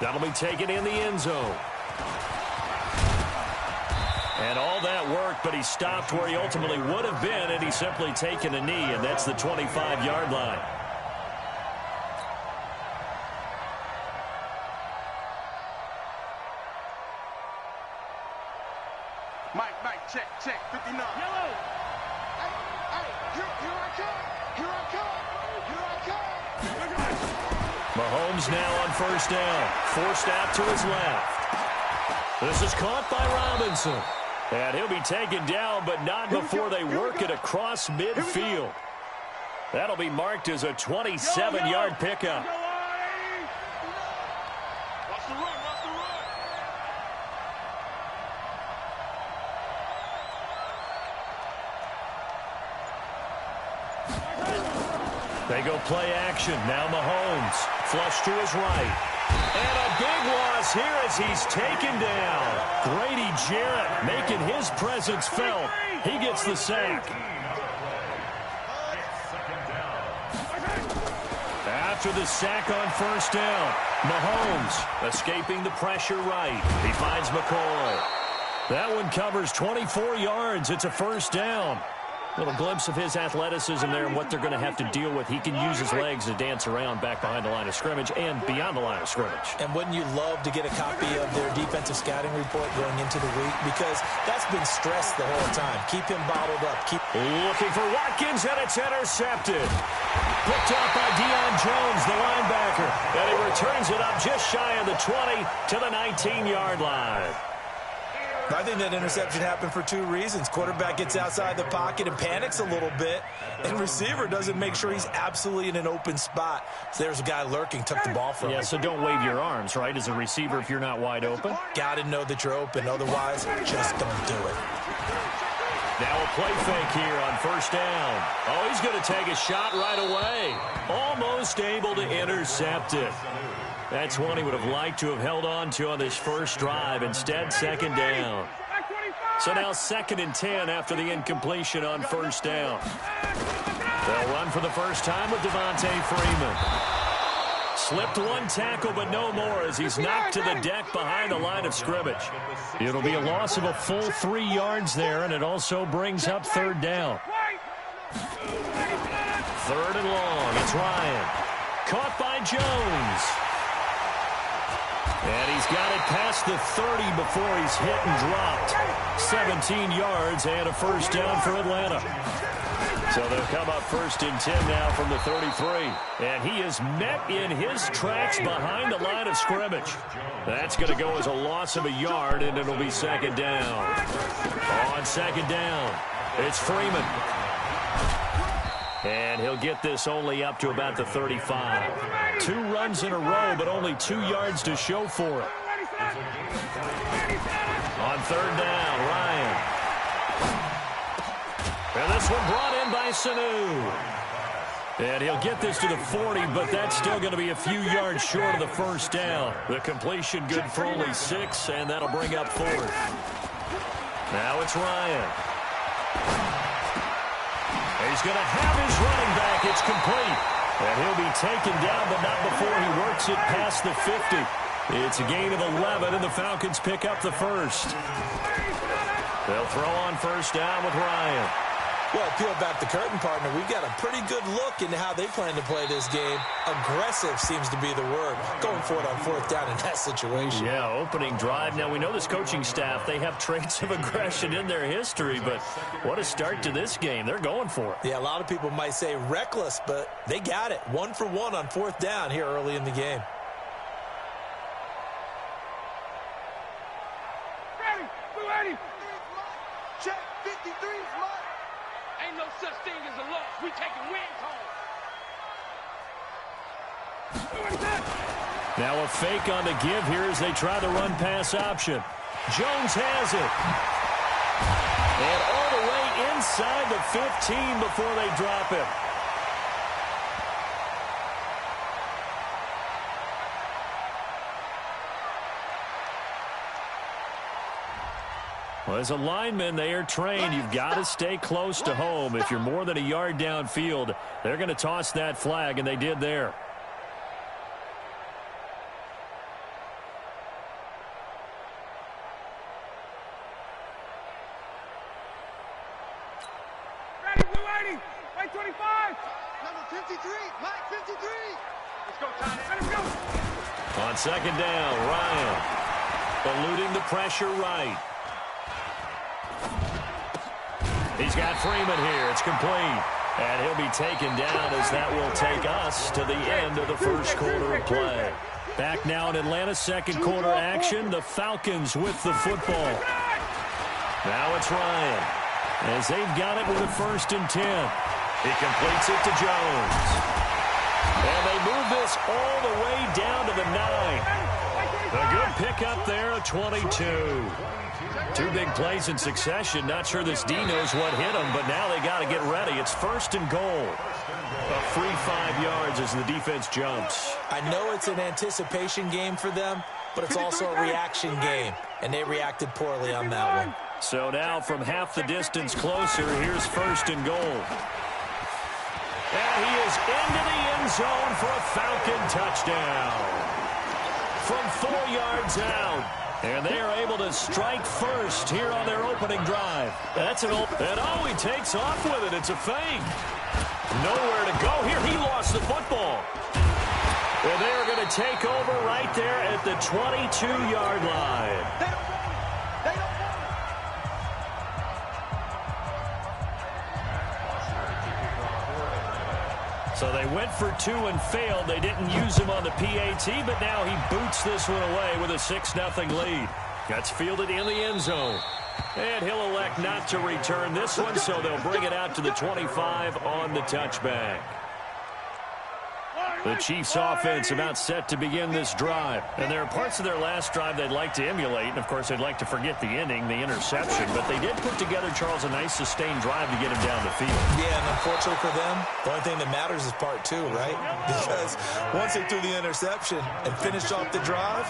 That'll be taken in the end zone. And all that work, but he stopped where he ultimately would have been, and he's simply taken a knee, and that's the 25-yard line. Mike, check, 59. Yellow. Hey, here I come. Mahomes now on first down. Forced out to his left. This is caught by Robinson. And he'll be taken down, but not before they work it across midfield. That'll be marked as a 27-yard pickup. Watch the run. They go play action. Now Mahomes. Flush to his right. And a big loss here as he's taken down. Grady Jarrett making his presence felt. He gets the sack. After the sack on first down, Mahomes escaping the pressure right. He finds McCoy. That one covers 24 yards. It's a first down. Little glimpse of his athleticism there and what they're going to have to deal with. He can use his legs to dance around back behind the line of scrimmage and beyond the line of scrimmage. And wouldn't you love to get a copy of their defensive scouting report going into the week? Because that's been stressed the whole time. Keep him bottled up. Looking for Watkins, and it's intercepted. Picked up by Deion Jones, the linebacker. And he returns it up just shy of the 20 to the 19-yard line. I think that interception happened for two reasons. Quarterback gets outside the pocket and panics a little bit, and receiver doesn't make sure he's absolutely in an open spot. So there's a guy lurking, took the ball from him. Yeah, so don't wave your arms, right, as a receiver if you're not wide open. Got to know that you're open. Otherwise, just don't do it. Now a play fake here on first down. Oh, he's going to take a shot right away. Almost able to intercept it. That's one he would have liked to have held on to on this first drive. Instead, second down. So now 2nd and 10 after the incompletion on first down. They'll run for the first time with Devontae Freeman. Slipped one tackle, but no more as he's knocked to the deck behind the line of scrimmage. It'll be a loss of a full 3 yards there, and it also brings up third down. 3rd and long. It's Ryan. Caught by Jones. And he's got it past the 30 before he's hit and dropped. 17 yards and a first down for Atlanta. So they'll come up 1st and 10 now from the 33. And he is met in his tracks behind the line of scrimmage. That's going to go as a loss of a yard, and it'll be 2nd down. On 2nd down, it's Freeman. And he'll get this only up to about the 35. 2 runs in a row, but only 2 yards to show for it. On 3rd down, Ryan. And this one brought in by Sanu. And he'll get this to the 40, but that's still going to be a few yards short of the first down. The completion good for only 6, and that'll bring up 4th. Now it's Ryan. He's going to have his running back. It's complete. And he'll be taken down, but not before he works it past the 50. It's a gain of 11, and the Falcons pick up the first. They'll throw on first down with Ryan. Well, peel back the curtain, partner. We've got a pretty good look into how they plan to play this game. Aggressive seems to be the word. Going for it on 4th down in that situation. Yeah, opening drive. Now, we know this coaching staff, they have traits of aggression in their history, but what a start to this game. They're going for it. Yeah, a lot of people might say reckless, but they got it. 1 for 1 on 4th down here early in the game. Ready. Check 53's mark. Ain't no such thing as a loss. We taking wins home. Now a fake on the give here as they try the run pass option. Jones has it. And all the way inside the 15 before they drop it. Well, as a lineman, they are trained. You've got to stay close to home. If you're more than a yard downfield, they're going to toss that flag, and they did there. Mike 25. Number 53. Mike 53. Let's go, Tommy. Let him go. On second down, Ryan eluding the pressure right. He's got Freeman here. It's complete. And he'll be taken down as that will take us to the end of the first quarter of play. Back now in Atlanta, second quarter action. The Falcons with the football. Now it's Ryan as they've got it with a 1st and 10. He completes it to Jones. And they move this all the way down to the 9. A good pickup there, a 22. 2 big plays in succession. Not sure this D knows what hit him, but now they got to get ready. It's 1st and goal. A free 5 yards as the defense jumps. I know it's an anticipation game for them, but it's also a reaction game, and they reacted poorly on that one. So now from half the distance closer, here's 1st and goal. And he is into the end zone for a Falcon touchdown. From 4 yards out. And they are able to strike first here on their opening drive. That's an open. And oh, he takes off with it. It's a fake. Nowhere to go here. He lost the football. And they are going to take over right there at the 22-yard line. So they went for 2 and failed. They didn't use him on the PAT, but now he boots this one away with a 6-0 lead. That's fielded in the end zone. And he'll elect not to return this one, so they'll bring it out to the 25 on the touchback. The Chiefs offense about set to begin this drive. And there are parts of their last drive they'd like to emulate. And, of course, they'd like to forget the ending, the interception. But they did put together, Charles, a nice sustained drive to get him down the field. Yeah, and unfortunately for them, the only thing that matters is part 2, right? Because once they threw the interception and finished off the drive,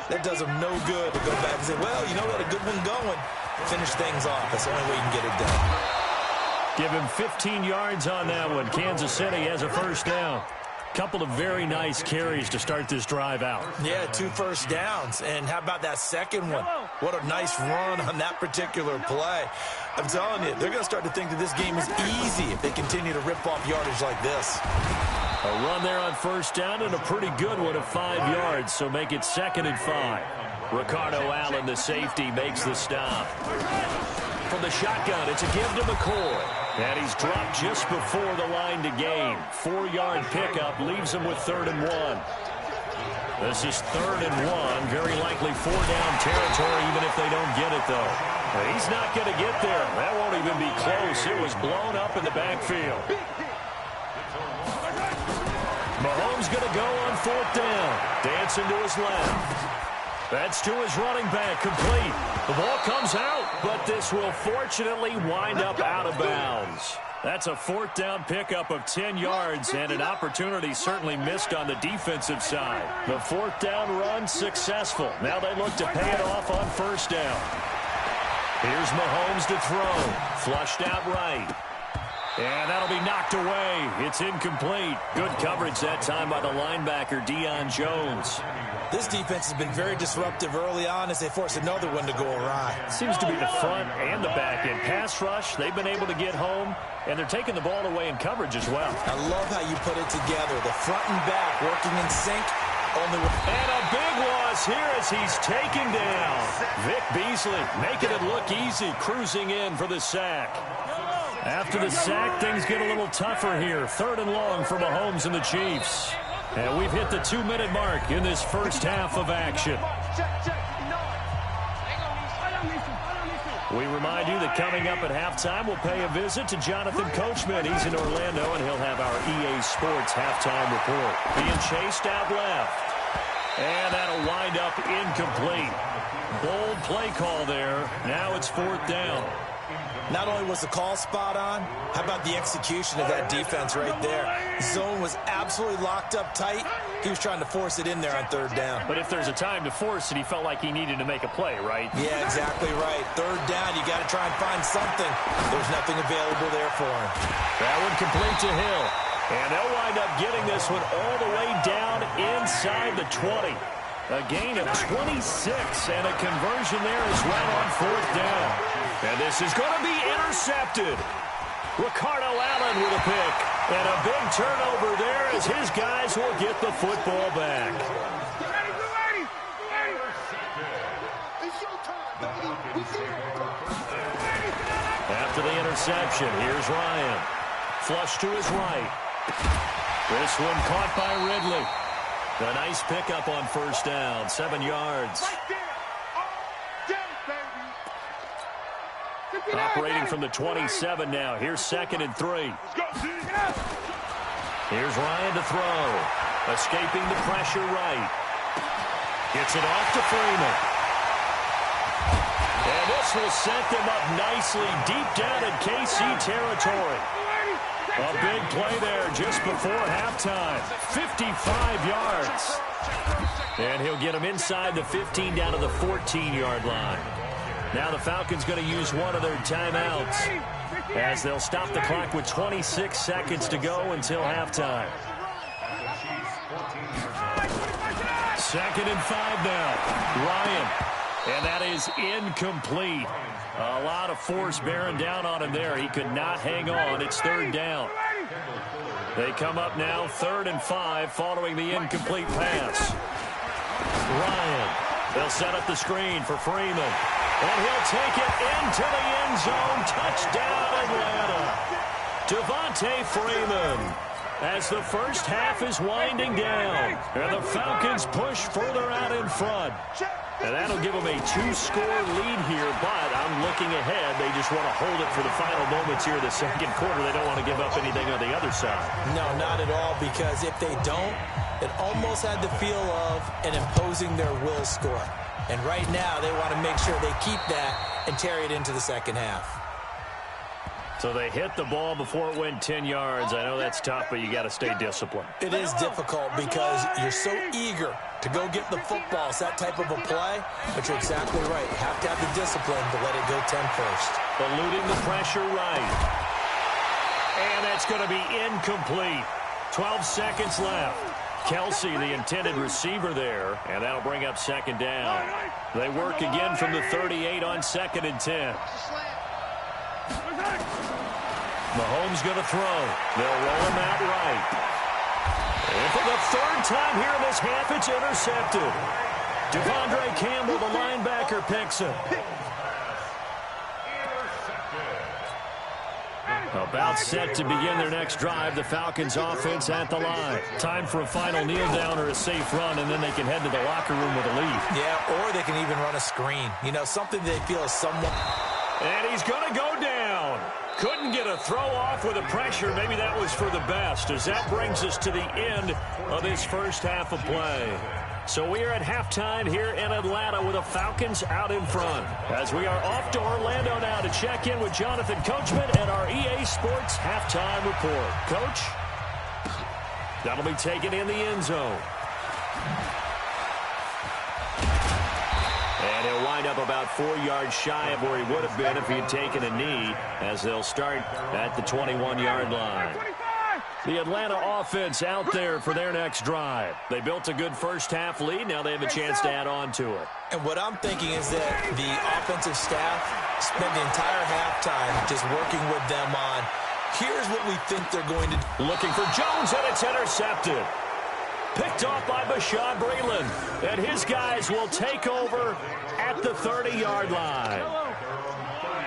that does them no good to go back and say, well, you know, we had a good one going. Finish things off. That's the only way you can get it done. Give him 15 yards on that one. Kansas City has a 1st down. Couple of very nice carries to start this drive out. Yeah, 2 first downs. And how about that second one? What a nice run on that particular play. I'm telling you, they're going to start to think that this game is easy if they continue to rip off yardage like this. A run there on 1st down and a pretty good one of 5 yards, so make it 2nd and 5. Ricardo Allen, the safety, makes the stop. From the shotgun, it's a give to McCoy. And he's dropped just before the line to gain. 4-yard pickup leaves him with 3rd and 1. This is 3rd and 1. Very likely 4-down territory, even if they don't get it, though. And he's not going to get there. That won't even be close. It was blown up in the backfield. Mahomes going to go on 4th down. Dancing to his left. That's to his running back, complete. The ball comes out, but this will fortunately wind up out of bounds. That's a 4th down pickup of 10 yards and an opportunity certainly missed on the defensive side. The 4th down run successful. Now they look to pay it off on 1st down. Here's Mahomes to throw. Flushed out right. And that'll be knocked away. It's incomplete. Good coverage that time by the linebacker, Deion Jones. This defense has been very disruptive early on as they force another one to go awry. Seems to be the front and the back end. Pass rush, they've been able to get home, and they're taking the ball away in coverage as well. I love how you put it together. The front and back working in sync. And a big loss here as he's taken down. Vic Beasley making it look easy, cruising in for the sack. After the sack, things get a little tougher here. 3rd and long for Mahomes and the Chiefs. And we've hit the 2-minute mark in this first half of action. We remind you that coming up at halftime, we'll pay a visit to Jonathan Coachman. He's in Orlando, and he'll have our EA Sports halftime report. Being chased out left. And that'll wind up incomplete. Bold play call there. Now it's 4th down. Not only was the call spot on, how about the execution of that defense right there? Zone was absolutely locked up tight. He was trying to force it in there on 3rd down. But if there's a time to force it, he felt like he needed to make a play, right? Yeah, exactly right. 3rd down, you got to try and find something. There's nothing available there for him. That one complete to Hill. And they'll wind up getting this one all the way down inside the 20. A gain of 26 and a conversion there as well on 4th down. And this is going to be intercepted. Ricardo Allen with a pick. And a big turnover there as his guys will get the football back. After the interception, here's Ryan. Flush to his right. This one caught by Ridley. A nice pickup on first down, 7 yards. Operating from the 27 now. Here's 2nd and 3. Here's Ryan to throw. Escaping the pressure right. Gets it off to Freeman. And this will set them up nicely deep down in KC territory. A big play there just before halftime. 55 yards. And he'll get him inside the 15 down to the 14-yard line. Now the Falcons going to use one of their timeouts as they'll stop the clock with 26 seconds to go until halftime. 2nd and 5 now. Ryan. And that is incomplete. A lot of force bearing down on him there. He could not hang on. It's 3rd down. They come up now 3rd and 5 following the incomplete pass. Ryan. They'll set up the screen for Freeman. And he'll take it into the end zone. Touchdown, Atlanta. Devontae Freeman. As the first half is winding down. And the Falcons push further out in front. And that'll give them a 2-score lead here, but I'm looking ahead. They just want to hold it for the final moments here in the 2nd quarter. They don't want to give up anything on the other side. No, not at all, because if they don't, it almost had the feel of an imposing their will score. And right now, they want to make sure they keep that and carry it into the 2nd half. So they hit the ball before it went 10 yards. I know that's tough, but you got to stay disciplined. It is difficult because you're so eager to go get the football. It's that type of a play, but you're exactly right. You have to have the discipline to let it go 10 first. Eluding the pressure right. And that's going to be incomplete. 12 seconds left. Kelsey, the intended receiver there, and that'll bring up 2nd down. They work again from the 38 on 2nd and 10. Mahomes going to throw. They'll roll him out right. And for the 3rd time here in this half, it's intercepted. Devondre Campbell, the linebacker, picks him. About set to begin their next drive. The Falcons offense at the line. Time for a final kneel down or a safe run, and then they can head to the locker room with a lead. Yeah, or they can even run a screen. You know, something they feel is somewhat... And he's going to go down. Couldn't get a throw off with the pressure. Maybe that was for the best, as that brings us to the end of this first half of play. So we are at halftime here in Atlanta with the Falcons out in front. As we are off to Orlando now to check in with Jonathan Coachman and our EA Sports halftime report. Coach, that'll be taken in the end zone. And he'll wind up about 4 yards shy of where he would have been if he had taken a knee, as they'll start at the 21-yard line. The Atlanta offense out there for their next drive. They built a good first half lead. Now they have a chance to add on to it. And what I'm thinking is that the offensive staff spent the entire halftime just working with them on, here's what we think they're going to do. Looking for Jones, and it's intercepted. Picked off by Bashaud Breeland. And his guys will take over at the 30-yard line.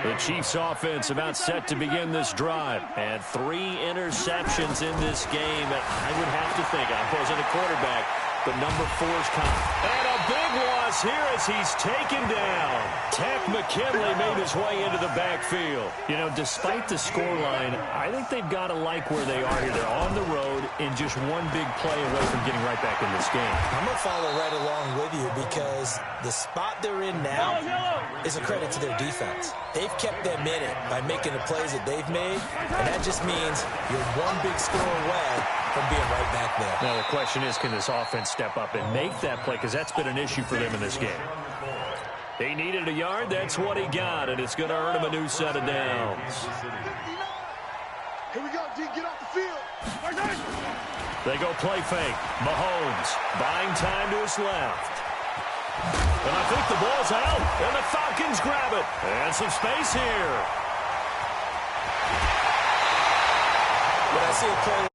The Chiefs offense about set to begin this drive. And 3 interceptions in this game. I would have to think, I wasn't a quarterback, but number 4's coming. And a big loss here as he's taken down. Tech McKinley made his way into the backfield. You know, despite the scoreline, I think they've got to like where they are here. They're on the road and just one big play away from getting right back in this game. I'm going to follow right along with you because the spot they're in now is a credit to their defense. They've kept them in it by making the plays that they've made, and that just means you're one big score away from being right back there. Now the question is, can this offense step up and make that play? Because that's been an issue for them in this game. He needed a yard. That's what he got, and it's going to earn him a new set of downs. Here we go, D. Get off the field. They go play fake. Mahomes buying time to his left. And I think the ball's out, and the Falcons grab it. And some space here. see a play